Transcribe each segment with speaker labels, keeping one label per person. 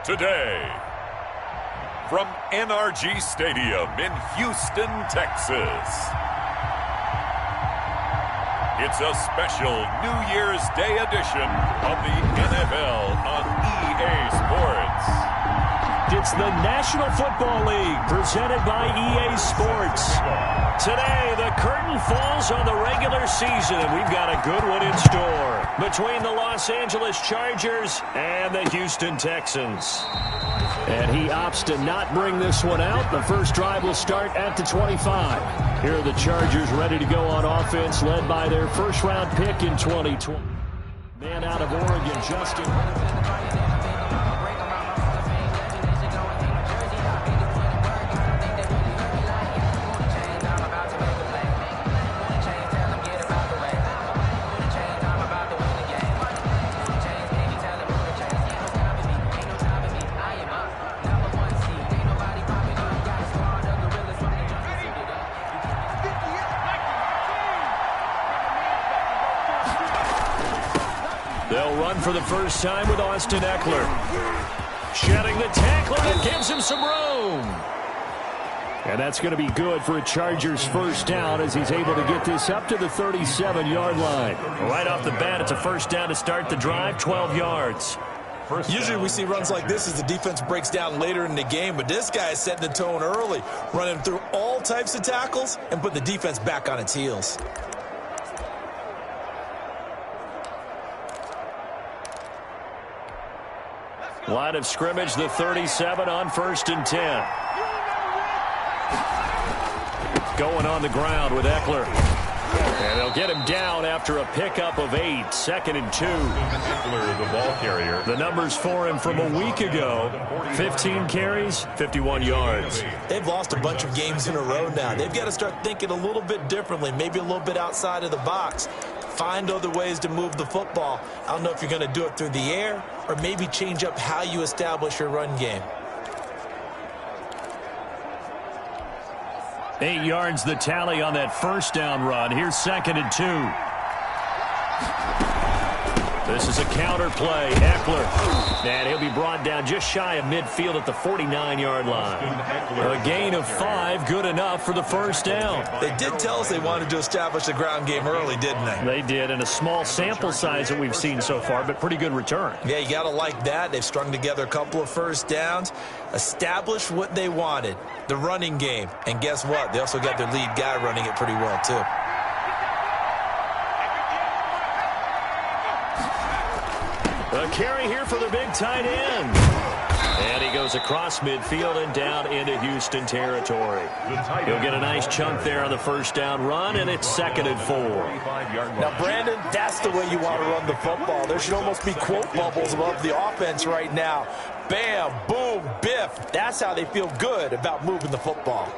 Speaker 1: Today, from NRG Stadium in Houston, Texas, it's a special New Year's Day edition of the NFL on EA Sports.
Speaker 2: It's the National Football League presented by EA Sports. Today, the curtain falls on the regular season, and we've got a good one in store between the Los Angeles Chargers and the Houston Texans. And he opts to not bring this one out. The first drive will start at the 25. Here are the Chargers ready to go on offense, led by their first-round pick in 2020. Man out of Oregon, Justin. They'll run for the first time with Austin Eckler. Shedding the tackler that gives him some room. And that's going to be good for a Chargers first down as he's able to get this up to the 37-yard line. Right off the bat, it's a first down to start the drive, 12 yards.
Speaker 3: Usually we see runs like this as the defense breaks down later in the game, but this guy is setting the tone early, running through all types of tackles and putting the defense back on its heels.
Speaker 2: Line of scrimmage, the 37 on 1st and 10. Going on the ground with Eckler. And they'll get him down after a pickup of 8, 2nd and 2.
Speaker 1: Eckler, the ball carrier.
Speaker 2: The numbers for him from a week ago, 15 carries, 51 yards.
Speaker 3: They've lost a bunch of games in a row now. They've got to start thinking a little bit differently, maybe a little bit outside of the box. Find other ways to move the football. I don't know if you're going to do it through the air or maybe change up how you establish your run game.
Speaker 2: 8 yards the tally on that first down run. Here's 2nd and 2. This is a counter play. Eckler. And he'll be brought down just shy of midfield at the 49-yard line. A gain of 5, good enough for the first down.
Speaker 3: They did tell us they wanted to establish the ground game early, didn't they?
Speaker 2: They did, and a small sample size that we've seen so far, but pretty good return.
Speaker 3: Yeah, you got to like that. They've strung together a couple of first downs, established what they wanted, the running game. And guess what? They also got their lead guy running it pretty well, too.
Speaker 2: A carry here for the big tight end. And he goes across midfield and down into Houston territory. He'll get a nice chunk there on the first down run, and it's 2nd and 4.
Speaker 3: Now, Brandon, that's the way you want to run the football. There should almost be quote bubbles above the offense right now. Bam, boom, biff. That's how they feel good about moving the football.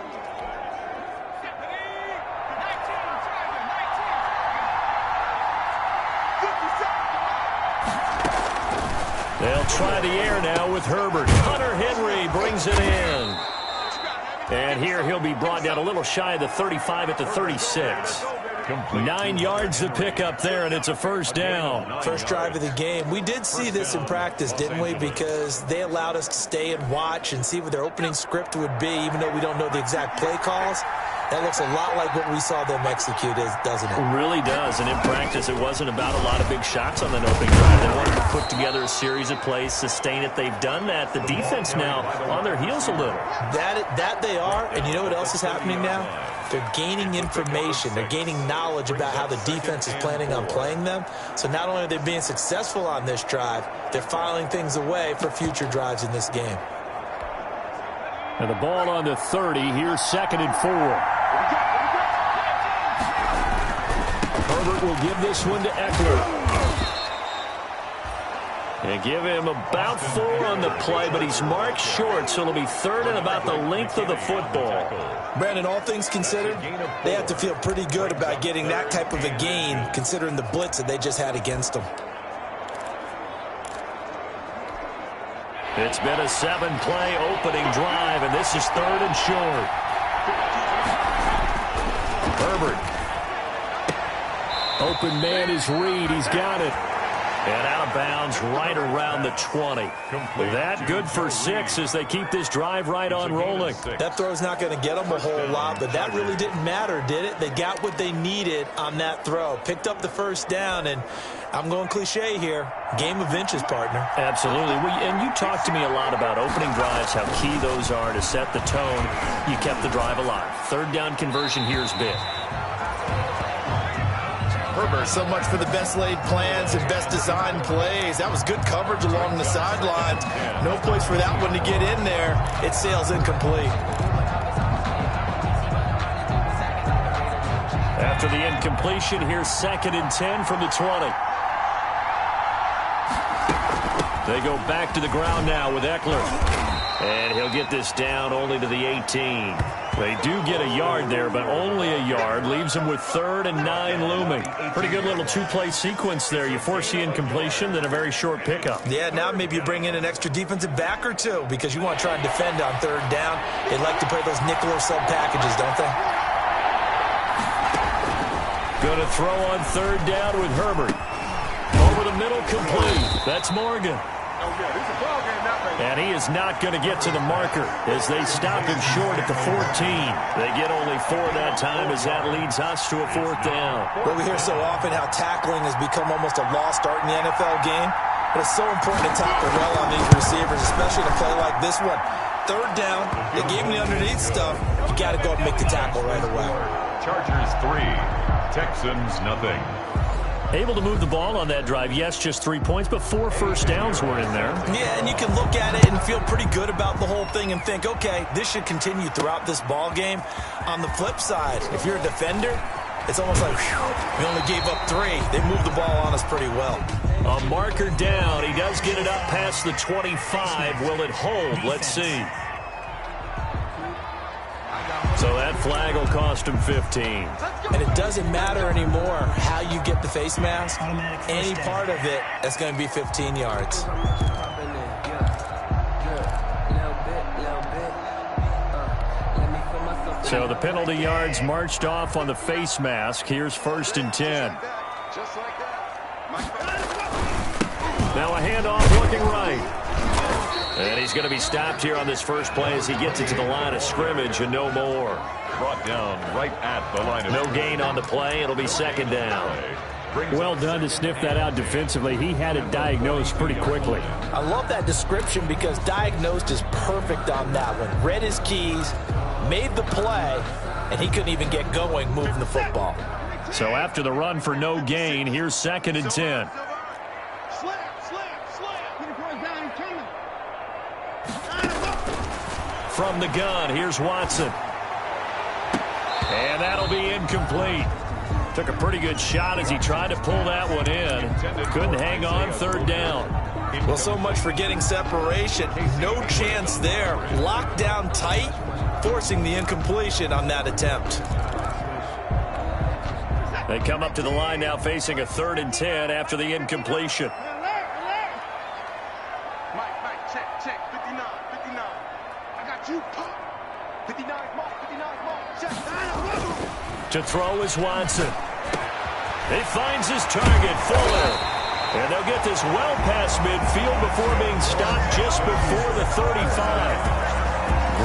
Speaker 2: They'll try the air now with Herbert. Hunter Henry brings it in. And here he'll be brought down a little shy of the 35 at the 36. 9 yards to pick up there, and it's a first down.
Speaker 3: First drive of the game. We did see this in practice, didn't we? Because they allowed us to stay and watch and see what their opening script would be, even though we don't know the exact play calls. That looks a lot like what we saw them execute, doesn't it?
Speaker 2: It really does, and in practice it wasn't about a lot of big shots on that opening drive. They wanted to put together a series of plays, sustain it. They've done that. The defense now on their heels a little.
Speaker 3: That they are, and you know what else is happening now? They're gaining information. They're gaining knowledge about how the defense is planning on playing them. So not only are they being successful on this drive, they're filing things away for future drives in this game.
Speaker 2: And the ball on the 30. Here's 2nd and 4. Herbert will give this one to Eckler. And give him about 4 on the play, but he's marked short, so it'll be 3rd and about the length of the football.
Speaker 3: Brandon, all things considered, they have to feel pretty good about getting that type of a gain, considering the blitz that they just had against them.
Speaker 2: It's been a 7-play opening drive, and this is 3rd and short. Herbert. Open man is Reed. He's got it. And out of bounds right around the 20. That good for 6 as they keep this drive right on rolling.
Speaker 3: That throw's not going to get them a whole lot, but that really didn't matter, did it? They got what they needed on that throw. Picked up the first down, and I'm going cliche here. Game of inches, partner.
Speaker 2: Absolutely. And you talked to me a lot about opening drives, how key those are to set the tone. You kept the drive alive. Third down conversion here is big.
Speaker 4: Herbert, so much for the best laid plans and best designed plays. That was good coverage along the sidelines. No place for that one to get in there. It sails incomplete.
Speaker 2: After the incompletion, here's 2nd and 10 from the 20. They go back to the ground now with Eckler. And he'll get this down only to the 18. They do get a yard there, but only a yard. Leaves them with 3rd and 9 looming. Pretty good little two-play sequence there. You force the incompletion, then a very short pickup.
Speaker 3: Yeah, now maybe you bring in an extra defensive back or two because you want to try and defend on 3rd down. They like to play those nickel or sub packages, don't they?
Speaker 2: Going to throw on 3rd down with Herbert. Over the middle, complete. That's Morgan. And he is not going to get to the marker as they stop him short at the 14. They get only 4 that time as that leads us to a 4th down.
Speaker 3: Well, we hear so often how tackling has become almost a lost art in the NFL game. But it's so important to tackle well on these receivers, especially in a play like this one. 3rd down, they gave him the underneath stuff. You got to go up and make the tackle right away.
Speaker 1: Chargers 3, Texans nothing.
Speaker 2: Able to move the ball on that drive. Yes, just 3 points, but 4 first downs were in there.
Speaker 3: Yeah, and you can look at it and feel pretty good about the whole thing and think, okay, this should continue throughout this ball game. On the flip side, if you're a defender, it's almost like, whew, we only gave up 3. They moved the ball on us pretty well.
Speaker 2: A marker down. He does get it up past the 25. Will it hold? Let's see. So that flag will cost him 15.
Speaker 3: And it doesn't matter anymore how you get the face mask. Any part of it, that's going to be 15 yards.
Speaker 2: So the penalty yards marched off on the face mask. Here's 1st and 10. Now a handoff looking right. And he's going to be stopped here on this first play as he gets it to the line of scrimmage and no more.
Speaker 1: Brought down right at the line of
Speaker 2: no gain on the play. It'll be 2nd down. Well done to sniff that out defensively. He had it diagnosed pretty quickly.
Speaker 3: I love that description because diagnosed is perfect on that one. Read his keys, made the play, and he couldn't even get going moving the football.
Speaker 2: So after the run for no gain, here's 2nd and 10. From the gun, here's Watson. And that'll be incomplete. Took a pretty good shot as he tried to pull that one in. Couldn't hang on 3rd down.
Speaker 3: Well, so much for getting separation. No chance there. Locked down tight, forcing the incompletion on that attempt.
Speaker 2: They come up to the line now facing a 3rd and 10 after the incompletion.
Speaker 5: Check, 59. I got you, pop. 59 mark, check.
Speaker 2: To throw is Watson. He finds his target, Fuller. And they'll get this well past midfield before being stopped just before the 35.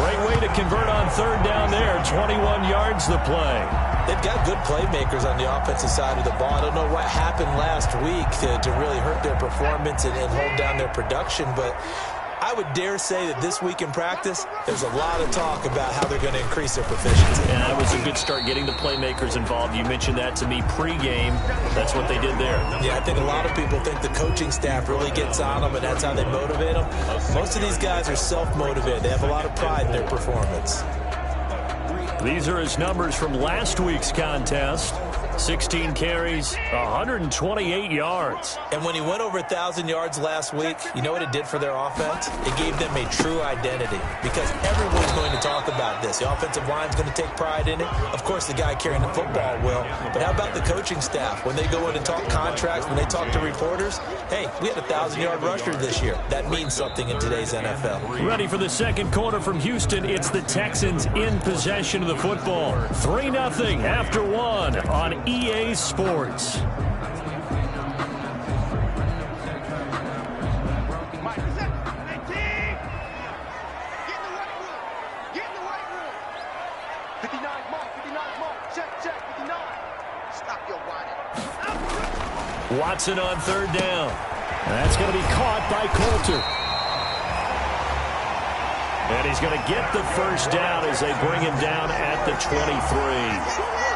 Speaker 2: Great way to convert on 3rd down there. 21 yards the play.
Speaker 3: They've got good playmakers on the offensive side of the ball. I don't know what happened last week to really hurt their performance and hold down their production, but I would dare say that this week in practice, there's a lot of talk about how they're going to increase their proficiency.
Speaker 2: And that was a good start getting the playmakers involved. You mentioned that to me pregame. That's what they did there.
Speaker 3: Yeah, I think a lot of people think the coaching staff really gets on them, and that's how they motivate them. Most of these guys are self-motivated. They have a lot of pride in their performance.
Speaker 2: These are his numbers from last week's contest. 16 carries, 128 yards.
Speaker 3: And when he went over 1,000 yards last week, you know what it did for their offense? It gave them a true identity because everyone's going to talk about this. The offensive line's going to take pride in it. Of course, the guy carrying the football will. But how about the coaching staff? When they go in and talk contracts, when they talk to reporters, hey, we had a 1,000-yard rusher this year. That means something in today's NFL.
Speaker 2: Ready for the second quarter from Houston. It's the Texans in possession of the football. 3-0 after 1 on EA Sports. Watson on third down. That's going to be caught by Coulter. And he's going to get the first down as they bring him down at the 23.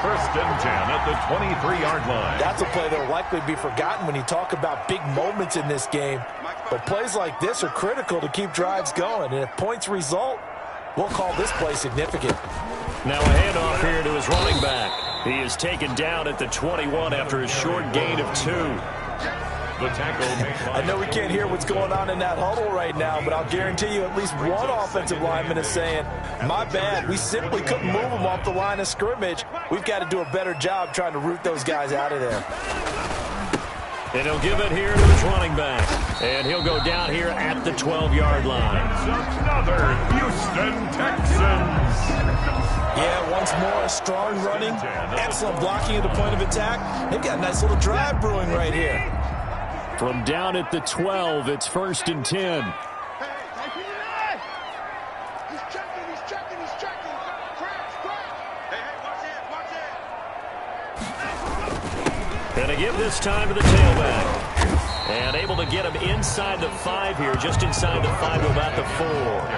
Speaker 1: First and 10 at the 23-yard line.
Speaker 4: That's a play that will likely be forgotten when you talk about big moments in this game. But plays like this are critical to keep drives going. And if points result, we'll call this play significant.
Speaker 2: Now a handoff here to his running back. He is taken down at the 21 after a short gain of 2.
Speaker 1: The tackle made by
Speaker 4: I know we can't hear what's going on in that huddle right now, but I'll guarantee you at least one offensive lineman is saying, my bad, we simply couldn't move them off the line of scrimmage. We've got to do a better job trying to root those guys out of there.
Speaker 2: And he'll give it here to his running back. And he'll go down here at the 12-yard line.
Speaker 1: another Houston Texans.
Speaker 4: Yeah, once more, a strong running, excellent blocking at the point of attack. They've got a nice little drive brewing right here.
Speaker 2: From down at the 12, it's first and 10.
Speaker 5: He's checking. Crash. Hey, watch it.
Speaker 2: Gonna give this time to the tailback. And able to get him inside the 5 here, just inside the 5 to about the 4.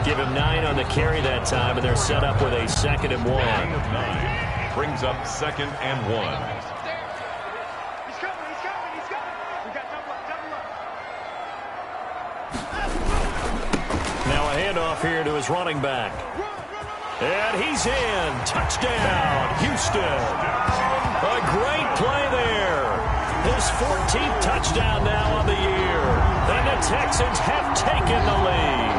Speaker 2: Give him 9 on the carry that time, and they're set up with a 2nd and 1.
Speaker 1: 9 brings up 2nd and 1.
Speaker 5: He's coming. We got double up.
Speaker 2: Now a handoff here to his running back. And he's in. Touchdown, Houston. A great play there. His 14th touchdown now on the year. And the Texans have taken the lead.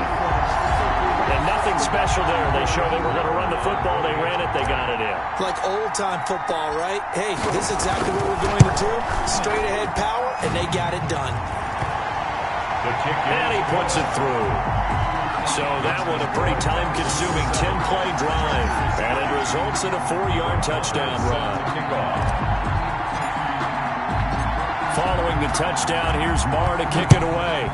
Speaker 2: And nothing special there. They showed they were going to run the football. They ran it. They got it in.
Speaker 3: Like old-time football, right? Hey, this is exactly what we're going to do. Straight-ahead power, and they got it done.
Speaker 1: The kick
Speaker 2: And he puts it through. So that one a pretty time-consuming 10-play drive. And it results in a 4-yard touchdown run. Following the touchdown, here's Marr to kick it away.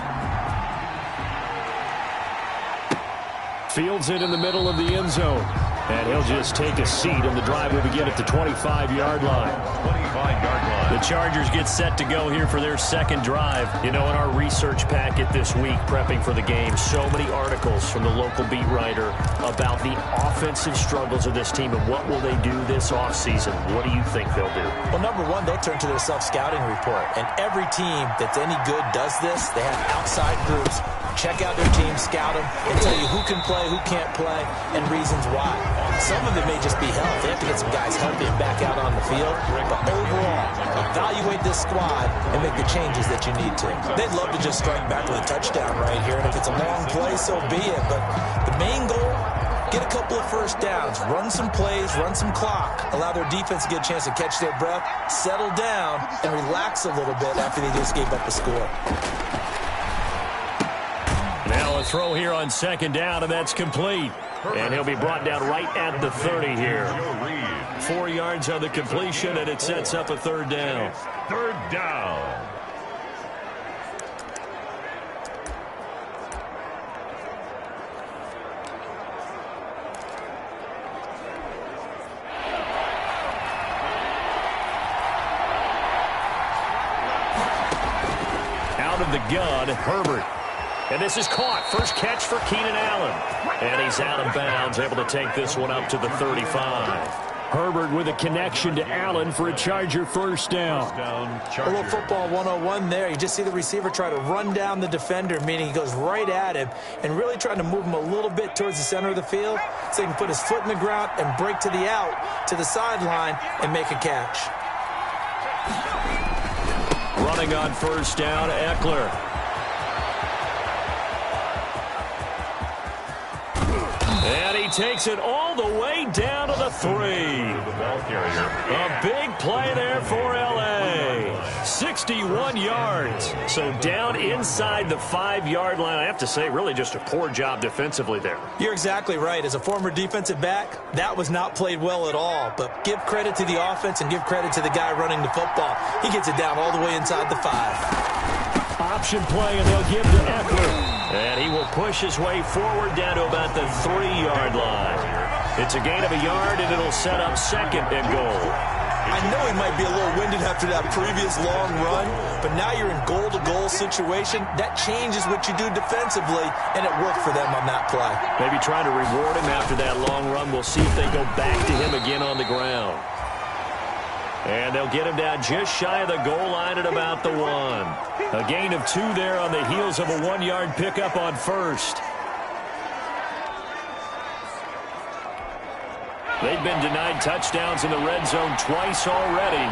Speaker 2: Fields it in the middle of the end zone. And he'll just take a seat, and the drive will begin at the 25-yard line.
Speaker 1: 25-yard line.
Speaker 2: The Chargers get set to go here for their second drive. You know, in our research packet this week, prepping for the game, so many articles from the local beat writer about the offensive struggles of this team and what will they do this offseason. What do you think they'll do?
Speaker 3: Well, number one, they'll turn to their self-scouting report. And every team that's any good does this. They have outside groups. Check out their team, scout them, and tell you who can play, who can't play, and reasons why. Some of it may just be health. They have to get some guys healthy and back out on the field. But overall, evaluate this squad and make the changes that you need to. They'd love to just strike back with a touchdown right here, and if it's a long play, so be it. But the main goal, get a couple of first downs, run some plays, run some clock, allow their defense to get a chance to catch their breath, settle down, and relax a little bit after they just gave up the score.
Speaker 2: Now a throw here on second down, and that's complete. And he'll be brought down right at the 30 here. 4 yards on the completion, and it sets up a third down.
Speaker 1: Third down.
Speaker 2: Out of the gun, Herbert. And this is caught. First catch for Keenan Allen. And he's out of bounds, able to take this one up to the 35. Herbert with a connection to Allen for a Charger first down.
Speaker 3: A little football 101 there. You just see the receiver try to run down the defender, meaning he goes right at him and really trying to move him a little bit towards the center of the field so he can put his foot in the ground and break to the out, to the sideline, and make a catch.
Speaker 2: Running on first down, Eckler. And he takes it all the way down to the 3. A big play there for L.A. 61 yards. So down inside the 5-yard line. I have to say, really just a poor job defensively there.
Speaker 3: You're exactly right. As a former defensive back, that was not played well at all. But give credit to the offense and give credit to the guy running the football. He gets it down all the way inside the 5.
Speaker 2: Option play, and they'll give to Eckler. And he will push his way forward down to about the 3-yard line. It's a gain of a yard, and it'll set up second and goal.
Speaker 4: I know he might be a little winded after that previous long run, but now you're in goal-to-goal situation. That changes what you do defensively, and it worked for them on that play.
Speaker 2: Maybe trying to reward him after that long run. We'll see if they go back to him again on the ground. And they'll get him down just shy of the goal line at about the 1. A gain of 2 there on the heels of a 1-yard pickup on first. They've been denied touchdowns in the red zone twice already.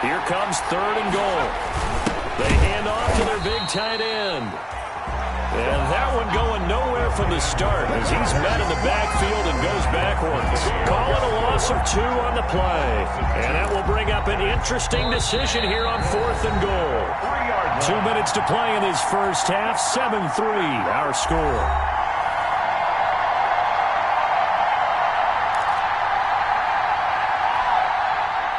Speaker 2: Here comes 3rd and goal. They hand off to their big tight end. And that one going nowhere from the start as he's met in the backfield and goes backwards. Call it a loss of 2 on the play. And that will bring up an interesting decision here on 4th and goal. 2 minutes to play in this first half. 7-3 our score.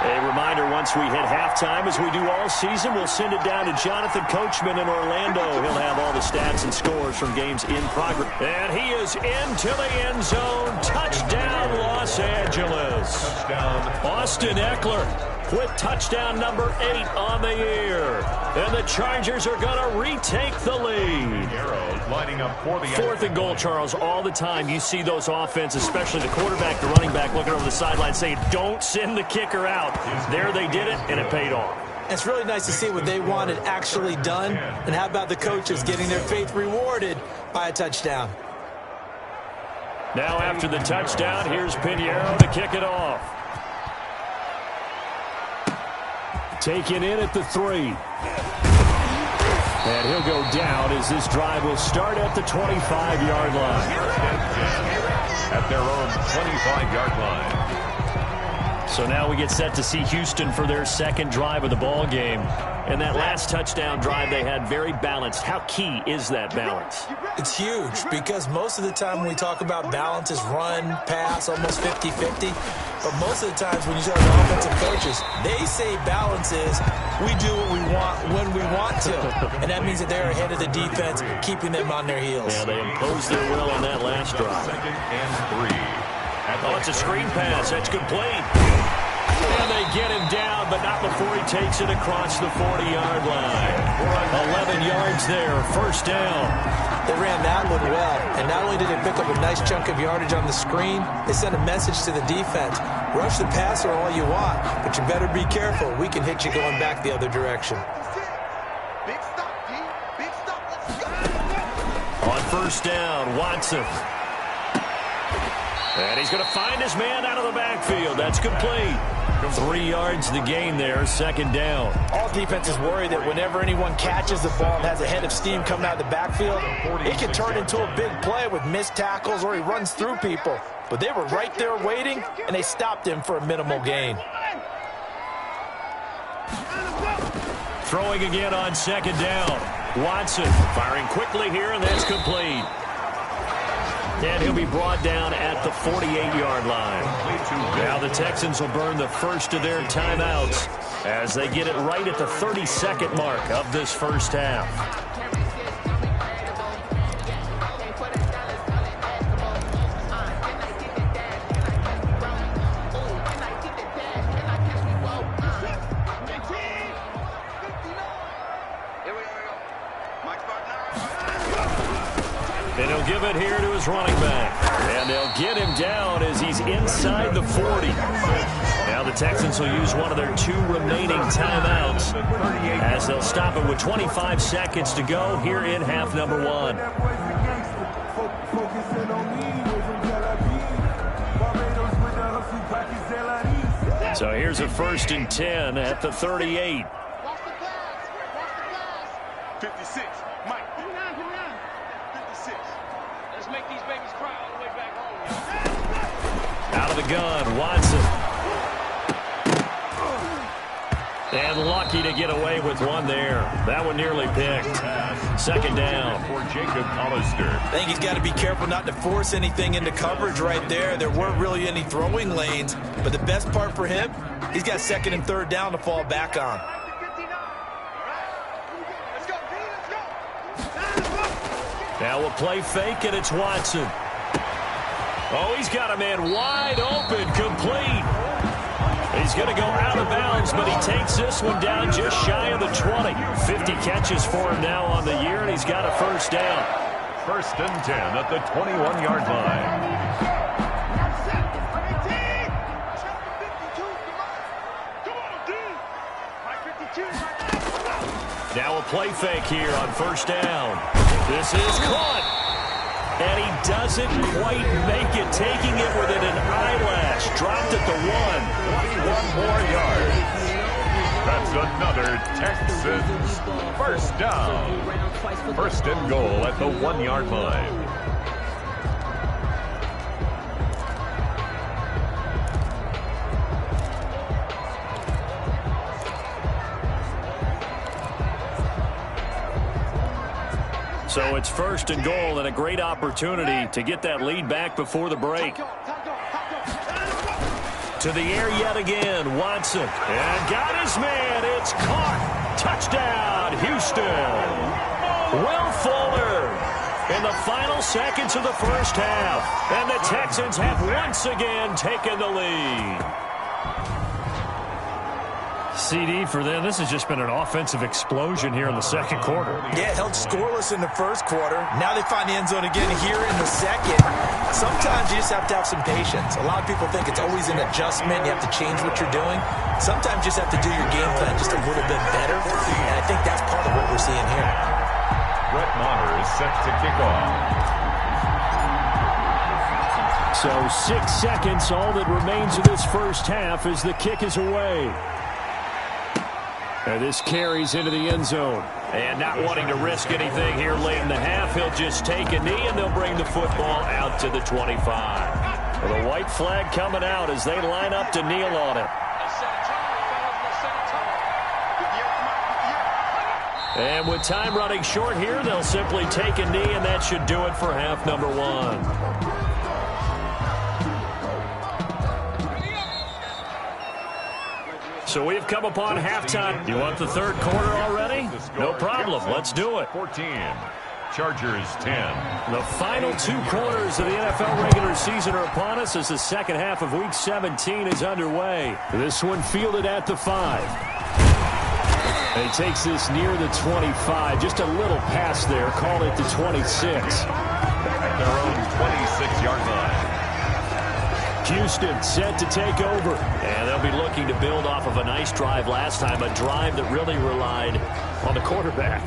Speaker 2: A reminder, once we hit halftime, as we do all season, we'll send it down to Jonathan Coachman in Orlando. He'll have all the stats and scores from games in progress. And he is into the end zone. Touchdown, Los Angeles. Touchdown. Austin Eckler with touchdown number 8 on the year. And the Chargers are going to retake the lead.
Speaker 1: Lining up for the
Speaker 2: 4th and goal, Charles. All the time you see those offenses, especially the quarterback, the running back, looking over the sideline saying, don't send the kicker out. There they did it, and it paid off.
Speaker 4: It's really nice to see what they wanted actually done. And how about the coaches getting their faith rewarded by a touchdown?
Speaker 2: Now after the touchdown, here's Pinheiro to kick it off. Taken in at the 3. And he'll go down as this drive will start at the 25-yard line.
Speaker 1: At their own 25-yard line.
Speaker 2: So now we get set to see Houston for their second drive of the ball game. And that last touchdown drive they had very balanced. How key is that balance?
Speaker 4: It's huge because most of the time when we talk about balance is run, pass, almost 50-50. But most of the times when you talk to offensive coaches, they say balance is we do what we want when we want to. And that means that they're ahead of the defense, keeping them on their heels.
Speaker 2: Yeah, they imposed their will on that last drive.
Speaker 1: 2nd and 3.
Speaker 2: Oh, it's a screen pass. That's complete. And they get him down, but not before he takes it across the 40-yard line. 11 yards there, first down.
Speaker 4: They ran that one well, and not only did they pick up a nice chunk of yardage on the screen, they sent a message to the defense. Rush the passer all you want, but you better be careful. We can hit you going back the other direction.
Speaker 5: Big stop, D. Big stop. Let's go.
Speaker 2: On first down, Watson. And he's going to find his man out of the backfield. That's complete. 3 yards the gain there, second down.
Speaker 4: All defenses worry that whenever anyone catches the ball and has a head of steam coming out of the backfield, it can turn into a big play with missed tackles or he runs through people. But they were right there waiting, and they stopped him for a minimal gain.
Speaker 2: Throwing again on second down. Watson firing quickly here, and that's complete. And he'll be brought down at the 48-yard line. Now the Texans will burn the first of their timeouts as they get it right at the 32nd mark of this first half. And he'll give it here to his running back. And they'll get him down as he's inside the 40. Now the Texans will use one of their 2 remaining timeouts as they'll stop it with 25 seconds to go here in half number 1. So here's a 1st and 10 at the 38.
Speaker 5: 56. Mike. 56. Let's make these babies cry all the way back home.
Speaker 2: Out of the gun, Watson. And lucky to get away with one there. That one nearly picked. Second down.
Speaker 1: For Jacob Hollister.
Speaker 4: I think he's got to be careful not to force anything into coverage right there. There weren't really any throwing lanes. But the best part for him, he's got 2nd and 3rd down to fall back on.
Speaker 2: Now we'll play fake, and it's Watson. Oh, he's got a man wide open, complete. He's going to go out of bounds, but he takes this one down just shy of the 20. 50 catches for him now on the year, and he's got a first down.
Speaker 1: First and 10 at the 21-yard line.
Speaker 2: Now a play fake here on first down. This is caught. And he doesn't quite make it, taking it within an eyelash. Dropped at the
Speaker 1: 1. 21 more yards. That's another Texans first down. First and goal at the 1-yard line.
Speaker 2: So it's first and goal, and a great opportunity to get that lead back before the break. To the air yet again, Watson. And got his man. It's caught. Touchdown, Houston. Will Fuller in the final seconds of the first half. And the Texans have once again taken the lead.
Speaker 6: CD for them. This has just been an offensive explosion here in the second quarter.
Speaker 4: Yeah, held scoreless in the first quarter. Now they find the end zone again here in the second. Sometimes you just have to have some patience. A lot of people think it's always an adjustment. You have to change what you're doing. Sometimes you just have to do your game plan just a little bit better. And I think that's part of what we're seeing here.
Speaker 1: Brett Maher is set to kick off.
Speaker 2: So 6 seconds, all that remains of this first half as the kick is away. And this carries into the end zone. And not wanting to risk anything here late in the half, he'll just take a knee, and they'll bring the football out to the 25. Well, the white flag coming out as they line up to kneel on it. And with time running short here, they'll simply take a knee, and that should do it for half number one. So we've come upon halftime. You want the third quarter already? No problem. Let's do it.
Speaker 1: 14. Chargers 10.
Speaker 2: The final 2 quarters of the NFL regular season are upon us as the second half of Week 17 is underway. This one fielded at the 5. And he takes this near the 25. Just a little pass there. Call it the 26.
Speaker 1: At their own 26-yard line.
Speaker 2: Houston set to take over. And they'll be looking to build off of a nice drive last time, a drive that really relied on the quarterback.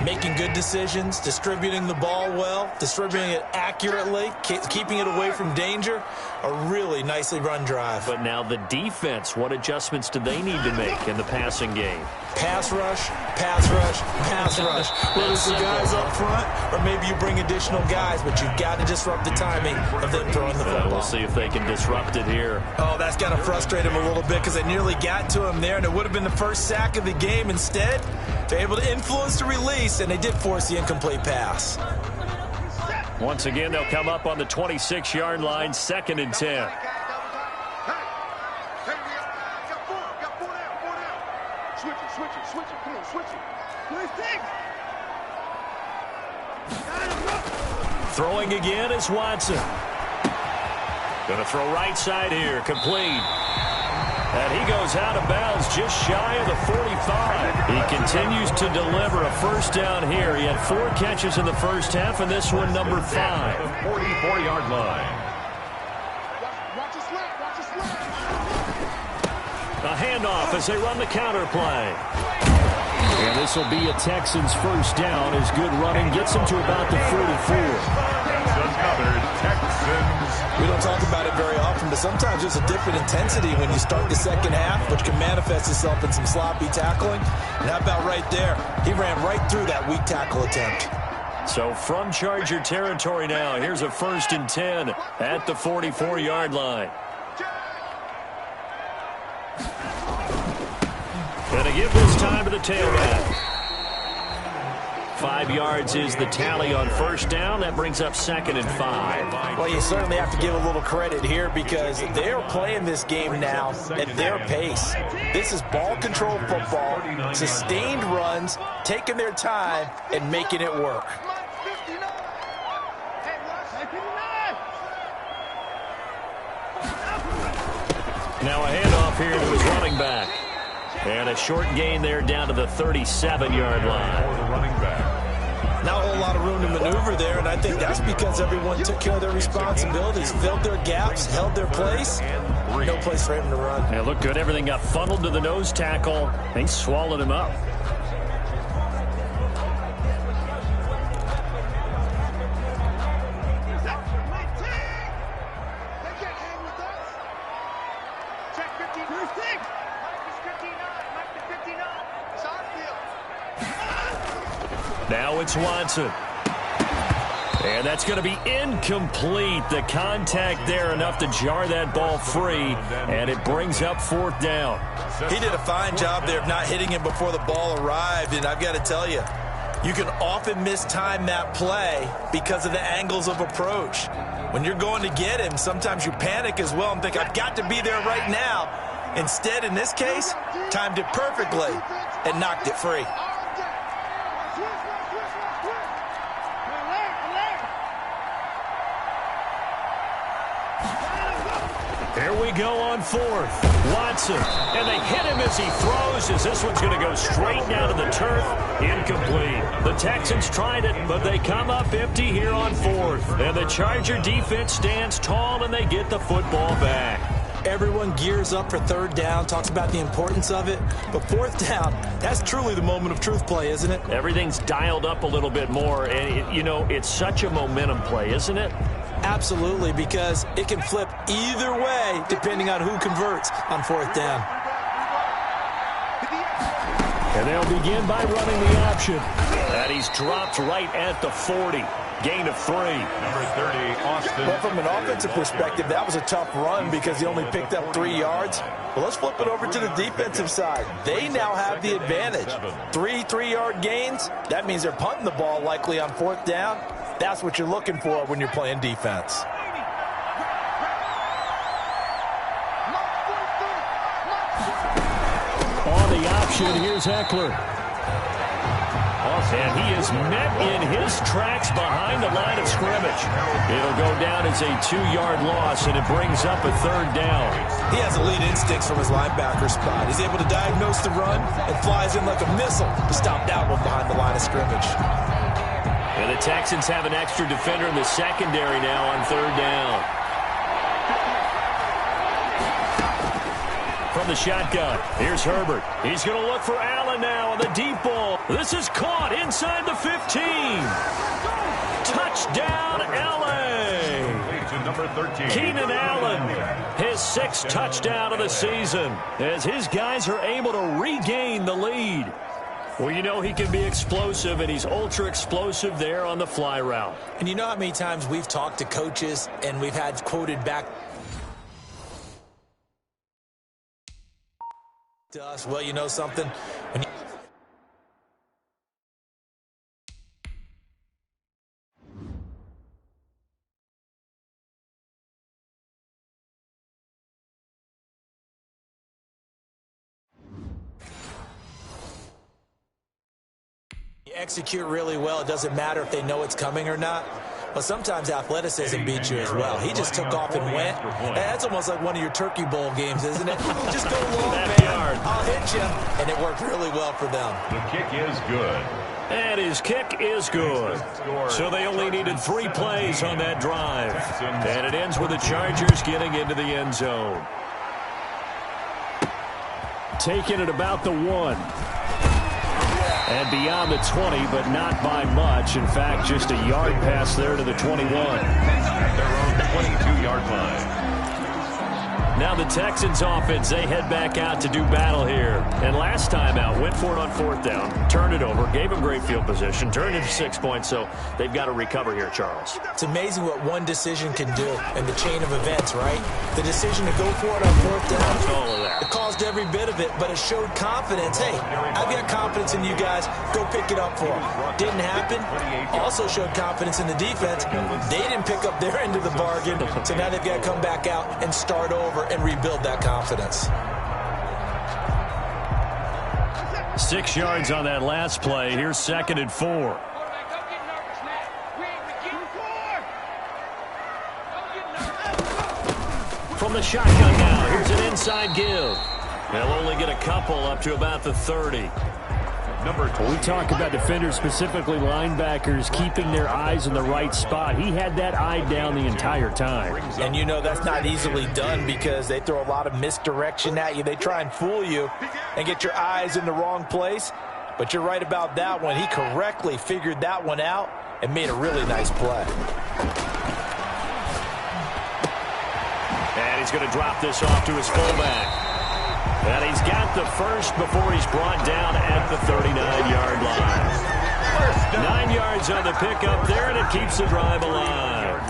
Speaker 3: Making good decisions, distributing the ball well, distributing it accurately, keeping it away from danger. A really nicely run drive.
Speaker 2: But now the defense, what adjustments do they need to make in the passing game?
Speaker 3: Pass rush, pass rush, pass rush. Whether it's the guys up front or maybe you bring additional guys, but you've got to disrupt the timing of them throwing the football.
Speaker 2: We'll see if they can disrupt it here.
Speaker 4: Oh, that's got to frustrate him a little bit because they nearly got to him there, and it would have been the first sack of the game. Instead, they're able to influence the release, and they did force the incomplete pass.
Speaker 2: Once again, they'll come up on the 26-yard line, 2nd and 10. Throwing again is Watson. Going to throw right side here, complete. And he goes out of bounds just shy of the 45. He continues to deliver a first down here. He had 4 catches in the first half, and this one number 5.
Speaker 1: The 44-yard line.
Speaker 2: A handoff as they run the counter play. And this will be a Texans first down as good running gets them to about the 44.
Speaker 1: That's another Texans.
Speaker 4: We don't talk about it very often, but sometimes there's a dip in intensity when you start the second half, which can manifest itself in some sloppy tackling. And how about right there? He ran right through that weak tackle attempt.
Speaker 2: So from Charger territory now, here's a 1st and 10 at the 44-yard line. Going to give this time to the tailback. 5 yards is the tally on first down. That brings up 2nd and 5.
Speaker 4: Well, you certainly have to give a little credit here because they're playing this game now at their pace. This is ball control football, sustained runs, taking their time, and making it work.
Speaker 2: Now a handoff off here to his running back. And a short gain there down to the 37-yard line.
Speaker 1: For the running back.
Speaker 4: Not a whole lot of room to maneuver there, and I think that's because everyone took care of their responsibilities, filled their gaps, held their place. No place for him to run.
Speaker 2: Yeah, looked good. Everything got funneled to the nose tackle. They swallowed him up. Now it's Watson. And that's going to be incomplete. The contact there enough to jar that ball free, and it brings up 4th down.
Speaker 4: He did a fine job there of not hitting him before the ball arrived, and I've got to tell you, you can often mistime that play because of the angles of approach. When you're going to get him, sometimes you panic as well and think, I've got to be there right now. Instead, in this case, timed it perfectly and knocked it free.
Speaker 2: Here we go on 4th. Watson. And they hit him as he throws, as this one's going to go straight down to the turf. Incomplete. The Texans tried it, but they come up empty here on 4th. And the Charger defense stands tall, and they get the football back.
Speaker 3: Everyone gears up for 3rd down, talks about the importance of it. But 4th down, that's truly the moment of truth play, isn't it?
Speaker 2: Everything's dialed up a little bit more. And, it's such a momentum play, isn't it?
Speaker 3: Absolutely, because it can flip either way depending on who converts on 4th down.
Speaker 2: And they'll begin by running the option. And he's dropped right at the 40. Gain of 3.
Speaker 1: Number 30, Austin.
Speaker 4: Well, from an offensive perspective, that was a tough run because he only picked up 3 yards. Well, let's flip it over to the defensive side. They now have the advantage. 3-3-yard gains. That means they're punting the ball likely on 4th down. That's what you're looking for when you're playing defense.
Speaker 2: On the option, here's Eckler. And he is met in his tracks behind the line of scrimmage. It'll go down as a 2-yard loss, and it brings up a 3rd down.
Speaker 4: He has elite instincts from his linebacker spot. He's able to diagnose the run and flies in like a missile to stop that one behind the line of scrimmage.
Speaker 2: And the Texans have an extra defender in the secondary now on 3rd down. From the shotgun, here's Herbert. He's going to look for Allen now on the deep ball. This is caught inside the 15. Touchdown, L.A.
Speaker 1: Number 13.
Speaker 2: Keenan Allen, his 6th touchdown of the season, as his guys are able to regain the lead. Well, he can be explosive, and he's ultra-explosive there on the fly route.
Speaker 3: And you know how many times we've talked to coaches and we've had quoted back to us, well, you know something? When you execute really well, it doesn't matter if they know it's coming or not. But sometimes athleticism beats you as well. He just took off and went. That's almost like one of your Turkey Bowl games, isn't it? Just go long, man. I'll hit you. And it worked really well for them.
Speaker 1: The kick is good.
Speaker 2: And his kick is good. So they only needed 3 plays on that drive. And it ends with the Chargers getting into the end zone. Taking it about the 1. And beyond the 20, but not by much. In fact, just a yard pass there to the 21.
Speaker 1: At their own 22-yard line.
Speaker 2: Now the Texans offense, they head back out to do battle here. And last time out, went for it on 4th down, turned it over, gave them great field position, turned into 6 points, so they've got to recover here, Charles.
Speaker 3: It's amazing what one decision can do in the chain of events, right? The decision to go for it on 4th down,
Speaker 2: all of that.
Speaker 3: It caused every bit of it, but it showed confidence. Hey, I've got confidence in you guys. Go pick it up for them. Didn't happen. Also showed confidence in the defense. They didn't pick up their end of the bargain, so now they've got to come back out and start over and rebuild that confidence.
Speaker 2: 6 yards on that last play. Here's 2nd and 4. from the shotgun now. Here's an inside give. They'll only get a couple up to about the 30.
Speaker 6: We talk about defenders, specifically linebackers, keeping their eyes in the right spot. He had that eye down the entire time.
Speaker 4: And you know that's not easily done because they throw a lot of misdirection at you. They try and fool you and get your eyes in the wrong place. But you're right about that one. He correctly figured that one out and made a really nice play.
Speaker 2: And he's going to drop this off to his fullback. And he's got the first before he's brought down at the 39-yard line. 9 yards on the pickup there, and it keeps the drive alive.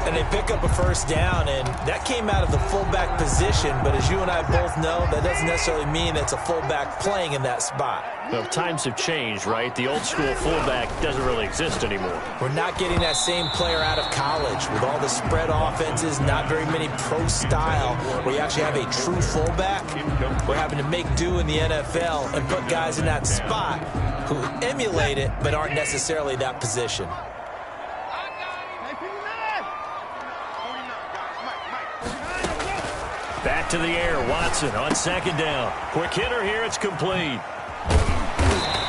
Speaker 4: And they pick up a first down, and that came out of the fullback position. But as you and I both know, that doesn't necessarily mean it's a fullback playing in that spot.
Speaker 2: Well, times have changed, right? The old school fullback doesn't really exist anymore.
Speaker 4: We're not getting that same player out of college with all the spread offenses, not very many pro style where you actually have a true fullback. We're having to make do in the NFL and put guys in that spot who emulate it but aren't necessarily that position.
Speaker 2: Back to the air, Watson on second down. Quick hitter here, it's complete.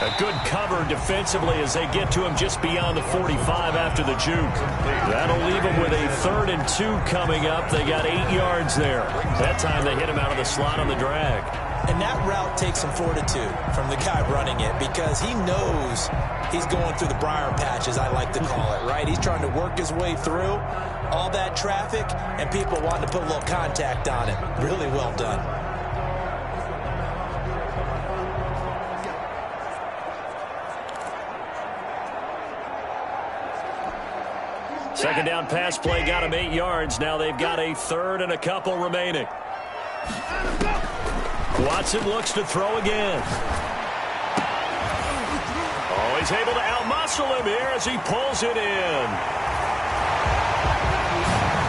Speaker 2: A good cover defensively as they get to him just beyond the 45 after the juke. That'll leave them with a 3rd and 2 coming up. They got 8 yards there. That time they hit him out of the slot on the drag.
Speaker 4: And that route takes some fortitude from the guy running it because he knows he's going through the briar patch, as I like to call it, right? He's trying to work his way through all that traffic and people wanting to put a little contact on it. Really well done.
Speaker 2: Second down pass play got him 8 yards. Now they've got a 3rd and a couple remaining. Watson looks to throw again. Oh, he's able to outmuscle him here as he pulls it in.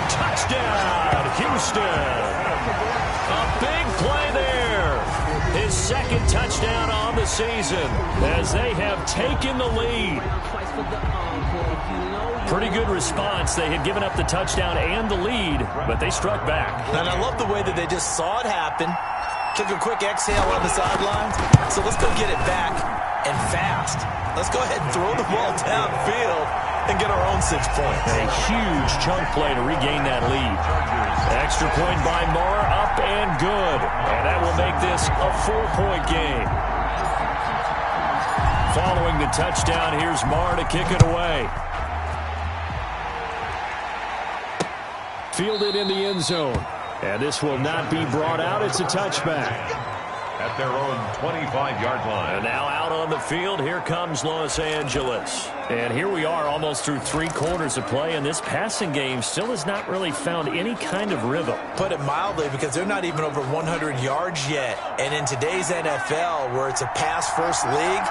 Speaker 2: Touchdown, Houston. A big play there. His 2nd touchdown on the season as they have taken the lead. Pretty good response. They had given up the touchdown and the lead, but they struck back.
Speaker 4: And I love the way that they just saw it happen, took a quick exhale on the sidelines. So let's go get it back and fast. Let's go ahead and throw the ball downfield and get our own 6 points.
Speaker 2: A huge chunk play to regain that lead. Extra point by Moore, up and good. And that will make this a 4-point game. Following the touchdown, here's Moore to kick it away. Fielded in the end zone. And this will not be brought out. It's a touchback.
Speaker 1: At their own 25-yard line.
Speaker 2: And now out on the field, here comes Los Angeles. And here we are almost through 3 quarters of play, and this passing game still has not really found any kind of rhythm.
Speaker 4: Put it mildly, because they're not even over 100 yards yet. And in today's NFL, where it's a pass-first league,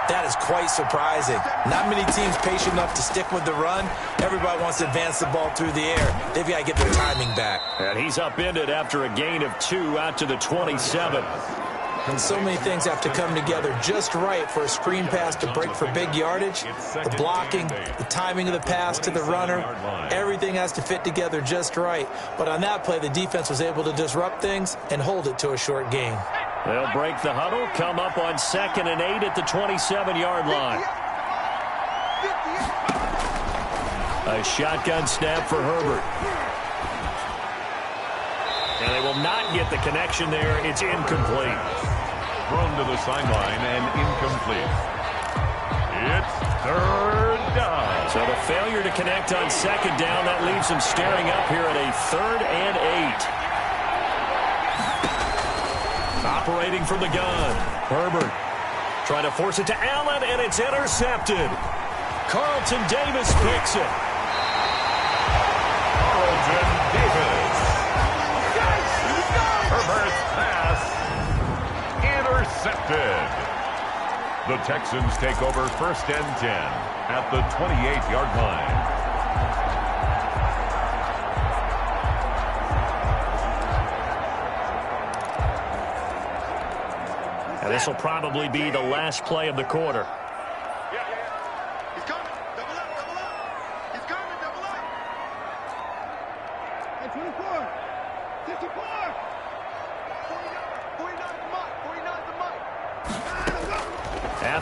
Speaker 4: that is quite surprising. Not many teams patient enough to stick with the run. Everybody wants to advance the ball through the air. They've got to get their timing back.
Speaker 2: And he's upended after a gain of 2 out to the 27.
Speaker 4: And so many things have to come together just right for a screen pass to break for big yardage. The blocking, the timing of the pass to the runner, everything has to fit together just right. But on that play, the defense was able to disrupt things and hold it to a short gain.
Speaker 2: They'll break the huddle, come up on 2nd and 8 at the 27-yard line. A shotgun snap for Herbert. And they will not get the connection there. It's incomplete.
Speaker 1: Thrown to the sideline and incomplete. It's 3rd down.
Speaker 2: So the failure to connect on 2nd down, that leaves them staring up here at a 3rd and 8. Operating from the gun. Herbert trying to force it to Allen, and it's intercepted. Carlton Davis picks it.
Speaker 1: Carlton Davis. Herbert's pass intercepted. The Texans take over 1st and 10 at the 28-yard line.
Speaker 2: And this will probably be the last play of the quarter.
Speaker 5: He's coming. Double up, double up. He's coming, double up. Hey, 24.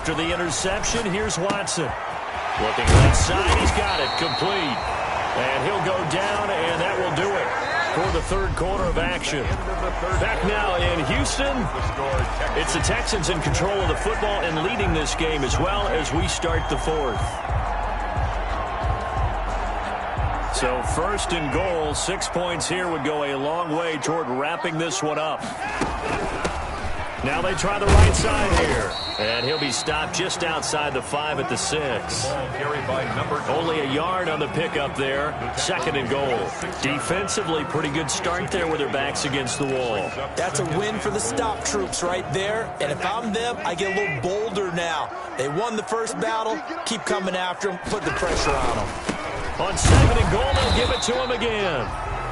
Speaker 2: After the interception, here's Watson. Looking left side, he's got it, complete. And he'll go down, and that will do it for the third quarter of action. Back now in Houston, it's the Texans in control of the football and leading this game as well as we start the fourth. So first and goal, 6 points here would go a long way toward wrapping this one up. Now they try the right side here. And he'll be stopped just outside the 5 at the 6. Only a yard on the pickup there. Second and goal. Defensively, pretty good start there with their backs against the wall.
Speaker 3: That's a win for the stop troops right there. And if I'm them, I get a little bolder now. They won the first battle. Keep coming after them. Put the pressure on them.
Speaker 2: On second and goal, they'll give it to him again.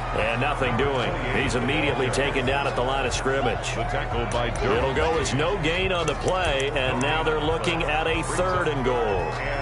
Speaker 2: And nothing doing. He's immediately taken down at the line of scrimmage. It'll go as no gain on the play, and now they're looking at a third and goal.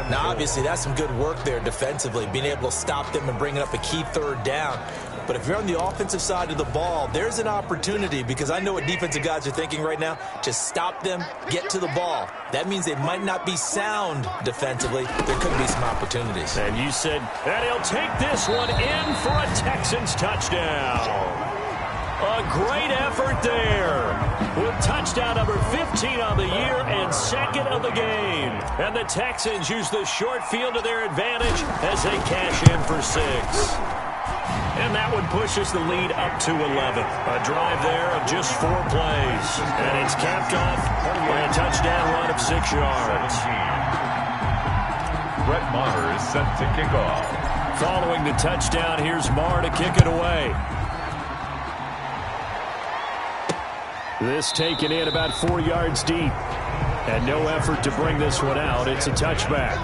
Speaker 3: Now, obviously, that's some good work there defensively, being able to stop them and bringing up a key third down. But if you're on the offensive side of the ball, there's an opportunity, because I know what defensive guys are thinking right now. Just stop them, get to the ball. That means they might not be sound defensively. There could be some opportunities.
Speaker 2: And you said that he'll take this one in for a Texans touchdown. A great effort there. With touchdown number 15 on the year and second of the game. And the Texans use the short field to their advantage as they cash in for 6. And that would push us the lead up to 11. A drive there of just 4 plays. And it's capped off by a touchdown run of 6 yards.
Speaker 1: Brett Maher is set to kick off.
Speaker 2: Following the touchdown, here's Maher to kick it away. This taken in about 4 yards deep. And no effort to bring this one out. It's a touchback.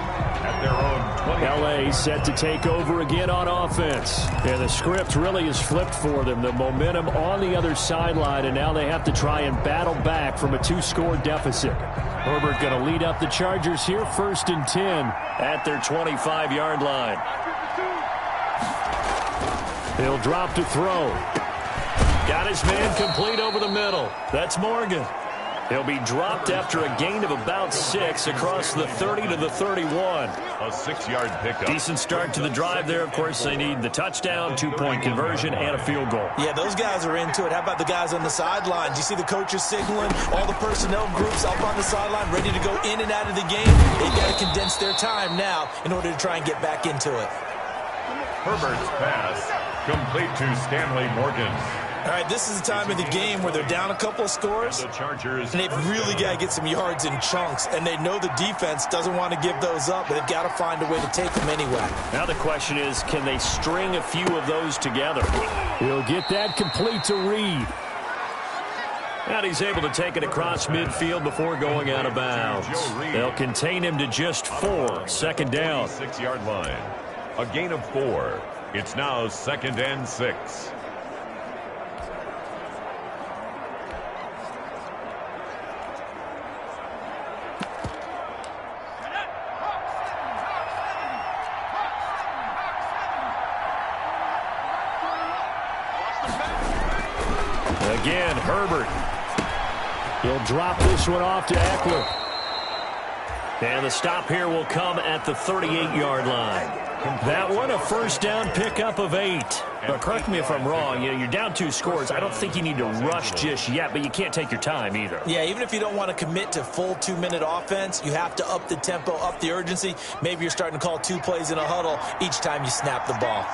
Speaker 1: At their own 20.
Speaker 2: L.A. set to take over again on offense. And the script really is flipped for them. The momentum on the other sideline, and now they have to try and battle back from a 2-score deficit. Herbert going to lead up the Chargers here, 1st and 10 at their 25-yard line. He'll drop to throw. Got his man complete over the middle. That's Morgan. He'll be dropped after a gain of about 6 across the 30 to the 31.
Speaker 1: A 6-yard pickup.
Speaker 2: Decent start to the drive there. Of course, they need the touchdown, 2-point conversion, and a field goal.
Speaker 3: Yeah, those guys are into it. How about the guys on the sidelines? You see the coaches signaling, all the personnel groups up on the sideline ready to go in and out of the game. They've got to condense their time now in order to try and get back into it.
Speaker 1: Herbert's pass complete to Stanley Morgan.
Speaker 3: All right, this is the time of the game where they're down a couple of scores,
Speaker 1: The Chargers.
Speaker 3: and they've really got to get some yards in chunks, and they know the defense doesn't want to give those up, but they've got to find a way to take them anyway.
Speaker 2: Now the question is, can they string a few of those together? He'll get that complete to Reed. And he's able to take it across midfield before going out of bounds. They'll contain him to just 4. Second down.
Speaker 1: 6-yard line. A gain of 4. It's now 2nd and 6.
Speaker 2: Again, Herbert. He'll drop this one off to Eckler. And the stop here will come at the 38-yard line. That one, a first down pickup of 8. But correct me if I'm wrong. You know, you're down 2 scores. I don't think you need to rush just yet, but you can't take your time either.
Speaker 3: Yeah, even if you don't want to commit to full 2-minute offense, you have to up the tempo, up the urgency. Maybe you're starting to call 2 plays in a huddle each time you snap the ball.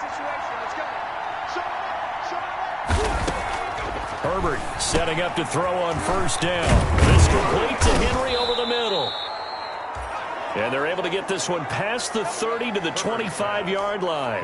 Speaker 2: Herbert setting up to throw on first down. This complete to Henry over the middle. And they're able to get this one past the 30 to the 25-yard line.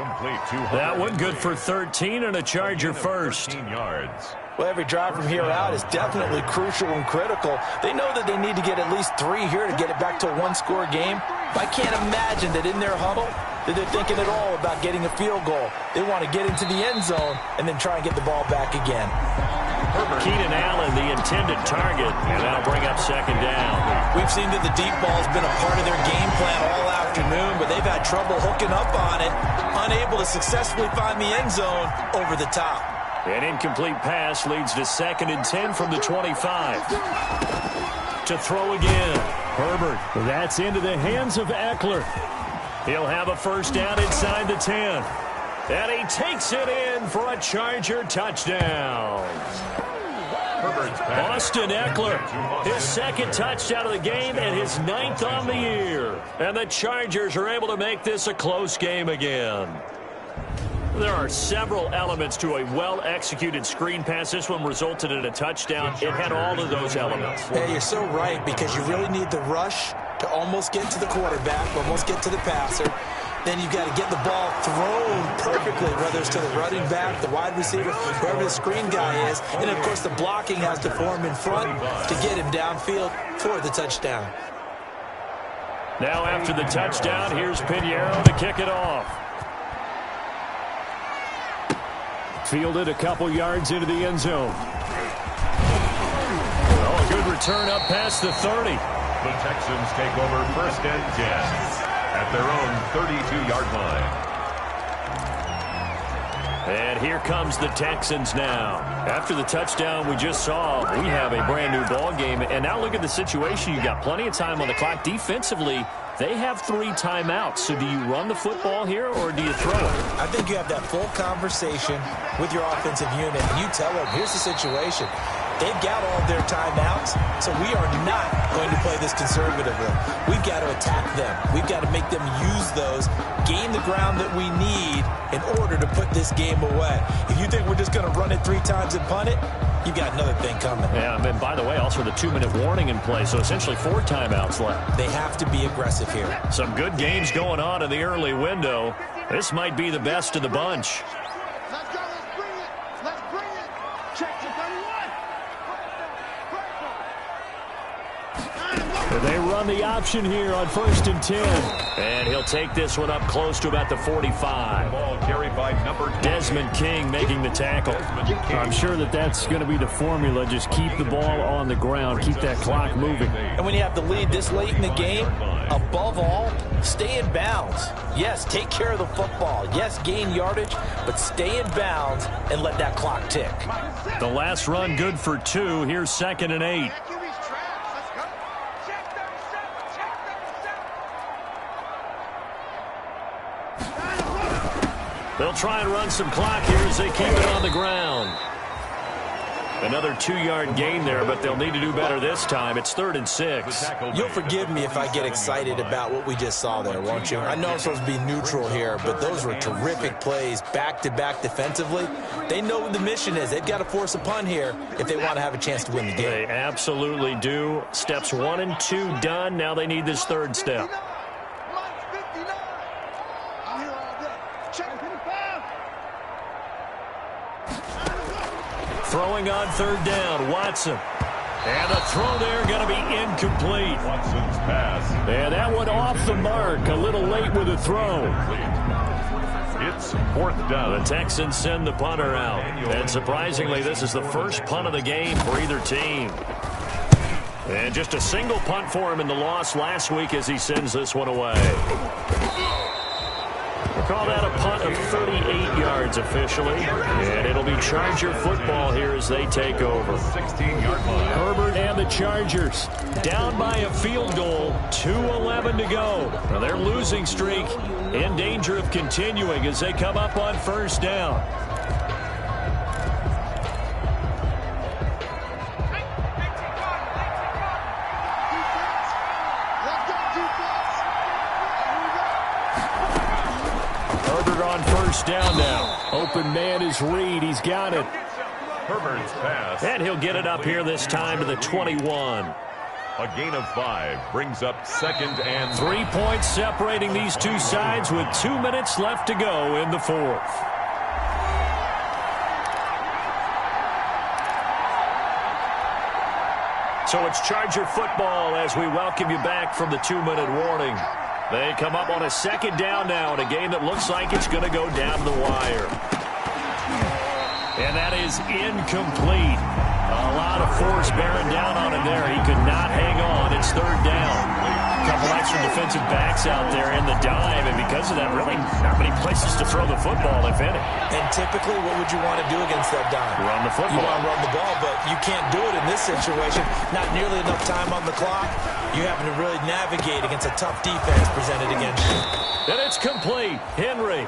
Speaker 2: That one good for 13 and a Charger first.
Speaker 1: Yards.
Speaker 4: Well, every drive from here out is definitely crucial and critical. They know that they need to get at least 3 here to get it back to a 1-score game. But I can't imagine that in their huddle that they're thinking at all about getting a field goal. They want to get into the end zone and then try and get the ball back again.
Speaker 2: Keenan Allen, the intended target, and that'll bring up second down.
Speaker 3: We've seen that the deep ball's been a part of their game plan all afternoon, but they've had trouble hooking up on it, unable to successfully find the end zone over the top.
Speaker 2: An incomplete pass leads to 2nd and 10 from the 25. To throw again. Herbert, that's into the hands of Eckler. He'll have a first down inside the 10. And he takes it in for a Charger touchdown. Austin Eckler, his second touchdown of the game and his 9th on the year. And the Chargers are able to make this a close game again. There are several elements to a well-executed screen pass. This one resulted in a touchdown. It had all of those elements.
Speaker 3: Yeah, you're so right, because you really need the rush to almost get to the quarterback, almost get to the passer. Then you've got to get the ball thrown perfectly, whether it's to the running back, the wide receiver, whoever the screen guy is. And, of course, the blocking has to form in front to get him downfield for the touchdown.
Speaker 2: Now after the touchdown, here's Pinheiro to kick it off. Fielded a couple yards into the end zone. Oh, a good return up past the 30.
Speaker 1: The Texans take over 1st and 10 at their own 32-yard line.
Speaker 2: And here comes the Texans now. After the touchdown we just saw, we have a brand-new ball game. And now look at the situation. You've got plenty of time on the clock. Defensively, they have 3 timeouts. So do you run the football here or do you throw it?
Speaker 3: I think you have that full conversation with your offensive unit. You tell them, here's the situation. They've got all of their timeouts, so we are not going to play this conservatively. We've got to attack them. We've got to make them use those, gain the ground that we need in order to put this game away. If you think we're just going to run it 3 times and punt it, you've got another thing coming.
Speaker 2: Yeah, and by the way, also the 2-minute warning in play, so essentially 4 timeouts left.
Speaker 3: They have to be aggressive here.
Speaker 2: Some good games going on in the early window. This might be the best of the bunch.
Speaker 5: Let's go. Let's bring it. Let's bring it. Check to 31.
Speaker 2: They run the option here on 1st and 10. And he'll take this one up close to about the 45.
Speaker 1: Ball carried by number 10.
Speaker 2: Desmond King making the tackle.
Speaker 6: I'm sure that's going to be the formula. Just keep the ball on the ground. Keep that clock moving.
Speaker 3: And when you have the lead this late in the game, above all, stay in bounds. Yes, take care of the football. Yes, gain yardage, but stay in bounds and let that clock tick.
Speaker 2: The last run good for 2. Here's 2nd and 8. They'll try and run some clock here as they keep it on the ground. Another 2-yard gain there, but they'll need to do better this time. It's 3rd and 6.
Speaker 3: You'll forgive me if I get excited about what we just saw there, won't you? I know I'm supposed to be neutral here, but those were terrific plays back-to-back defensively. They know what the mission is. They've got to force a punt here if they want to have a chance to win the game.
Speaker 2: They absolutely do. Steps 1 and 2 done. Now they need this 3rd step. Throwing on 3rd down, Watson. And the throw there going to be incomplete.
Speaker 1: Watson's pass.
Speaker 2: And that one off the mark, a little late with the throw.
Speaker 1: It's 4th down.
Speaker 2: The Texans send the punter out. And surprisingly, this is the first punt of the game for either team. And just a single punt for him in the loss last week as he sends this one away. We'll call that a punt of 38 yards officially. And it'll be Charger football here as they take over.
Speaker 1: 16-yard line.
Speaker 2: Herbert and the Chargers down by a field goal. 2:11 to go. Now their losing streak in danger of continuing as they come up on 1st down. Down now. Open man is Reed. He's got it.
Speaker 1: Herbert's pass.
Speaker 2: And he'll get it up here this time to the 21.
Speaker 1: A gain of 5 brings up 2nd and
Speaker 2: 3 points separating these two sides with 2 minutes left to go in the 4th. So it's Charger football as we welcome you back from the 2-minute warning. They come up on a 2nd down now in a game that looks like it's going to go down the wire. And that is incomplete. A lot of force bearing down on him there. He could not hang on. It's 3rd down. couple extra defensive backs out there in the dime, and because of that, really not many places to throw the football, if any.
Speaker 3: And typically, what would you want to do against that dime?
Speaker 2: Run the football.
Speaker 3: You want to run the ball, but you can't do it in this situation. Not nearly enough time on the clock. You having to really navigate against a tough defense presented against you.
Speaker 2: And it's complete. Henry.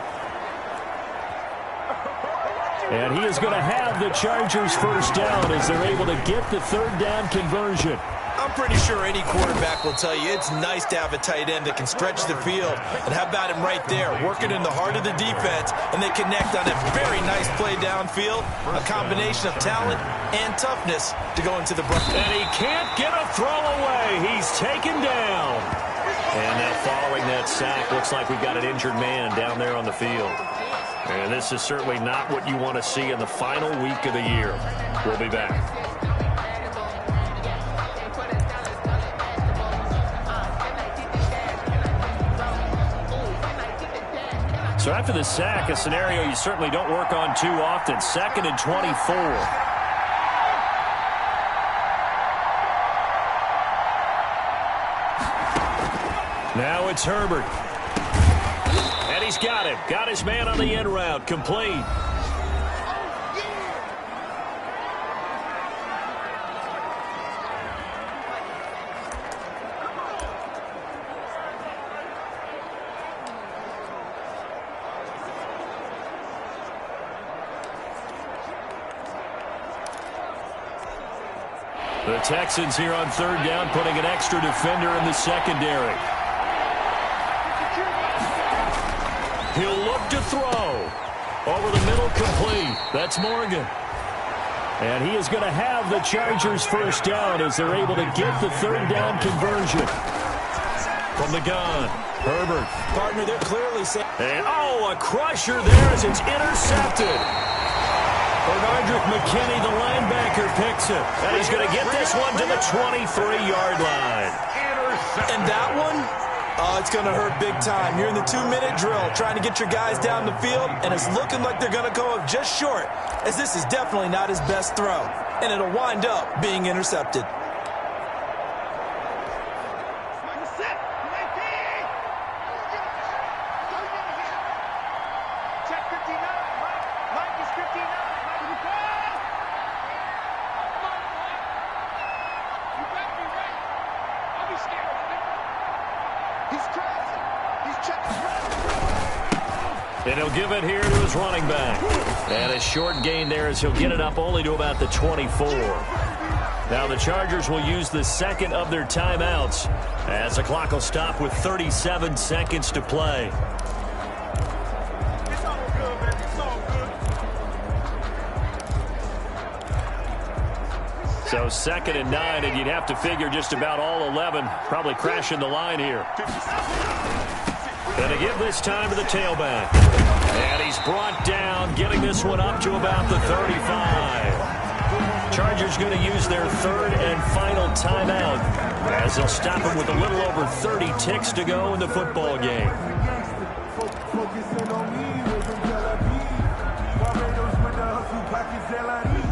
Speaker 2: And he is going to have the Chargers first down as they're able to get the third down conversion.
Speaker 3: I'm pretty sure any quarterback will tell you it's nice to have a tight end that can stretch the field. And how about him right there, working in the heart of the defense, and they connect on a very nice play downfield, a combination of talent and toughness to go into the break.
Speaker 2: And he can't get a throw away. He's taken down. And now following that sack, looks like we've got an injured man down there on the field. And this is certainly not what you want to see in the final week of the year. We'll be back. So after the sack, a scenario you certainly don't work on too often. 2nd and 24. Now it's Herbert. And he's got him. Got his man on the end route. Complete. The Texans here on third down, putting an extra defender in the secondary. He'll look to throw. Over the middle, complete. That's Morgan. And he is going to have the Chargers first down as they're able to get the third down conversion. From the gun, Herbert.
Speaker 3: Partner, they're clearly saying...
Speaker 2: And, a crusher there as it's intercepted. Bernardrick McKinney, the linebacker, picks it. And he's going to get this one to the 23-yard line.
Speaker 3: And that one, it's going to hurt big time. You're in the 2-minute drill trying to get your guys down the field, and it's looking like they're going to go up just short, as this is definitely not his best throw. And it'll wind up being intercepted.
Speaker 2: And he'll give it here to his running back. And a short gain there as he'll get it up only to about the 24. Now the Chargers will use the second of their timeouts as the clock will stop with 37 seconds to play. So 2nd and 9, and you'd have to figure just about all 11 probably crashing the line here. And to give this time to the tailback. And he's brought down, getting this one up to about the 35. Chargers going to use their third and final timeout as they'll stop him with a little over 30 ticks to go in the football game.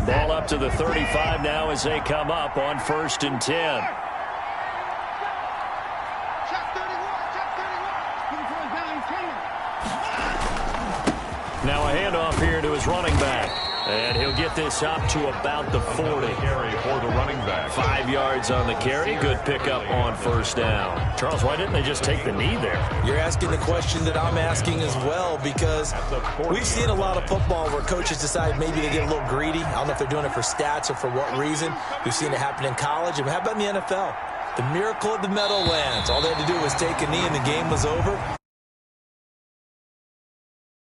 Speaker 2: Ball up to the 35 now as they come up on 1st and 10. Now a handoff here to his running back. And he'll get this up to about the 40.
Speaker 1: Carry for the running back.
Speaker 2: 5 yards on the carry. Good pickup on first down. Charles, why didn't they just take the knee there?
Speaker 3: You're asking the question that I'm asking as well, because we've seen a lot of football where coaches decide maybe they get a little greedy. I don't know if they're doing it for stats or for what reason. We've seen it happen in college. And how about in the NFL? The miracle of the Meadowlands. All they had to do was take a knee and the game was over.